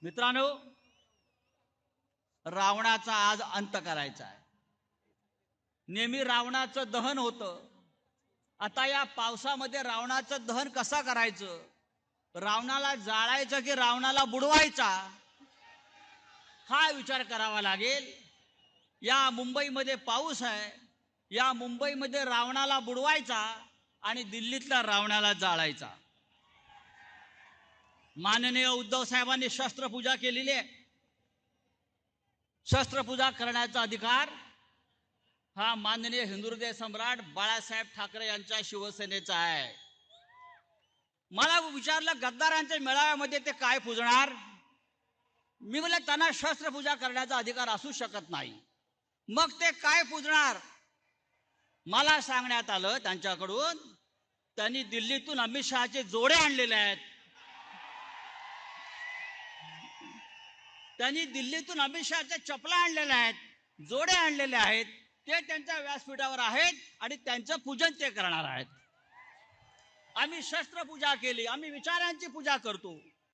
मित्रांनो, रावणाचा आज अंत करायचा आहे। नेहमी रावणाचं दहन होतं, आता या पावसामध्ये रावणाचं दहन कसं करायचं, रावणाला जाळायचं की रावणाला बुडवायचा, हा विचार करावा लागेल। या मुंबईमध्ये पाऊस आहे, या मुंबईमध्ये रावणाला बुडवायचा आणि दिल्लीतल्या रावणाला जाळायचा। माननीय उद्धव साहेबांनी शस्त्रपूजा केलेली आहे। शस्त्रपूजा करण्याचा अधिकार हा माननीय हिंदुहृदय सम्राट बाळासाहेब ठाकरे यांच्या शिवसेनेचा आहे। मला विचारलं गद्दारांच्या मेळाव्यामध्ये ते काय पूजणार, मी म्हटलं त्यांना शस्त्रपूजा करण्याचा अधिकार असू शकत नाही, मग ते काय पूजणार। मला सांगण्यात आलं त्यांच्याकडून त्यांनी दिल्लीतून अमित शहाचे जोडे आणलेले आहेत, त्यांनी दिल्लीतून अमित शहाच्या चपला आणलेल्या आहेत, जोडे आणलेले आहेत, ते त्यांच्या व्यासपीठावर आहेत आणि त्यांचं पूजन ते करणार आहेत। आम्ही शस्त्रपूजा केली, आम्ही विचारांची पूजा करतो।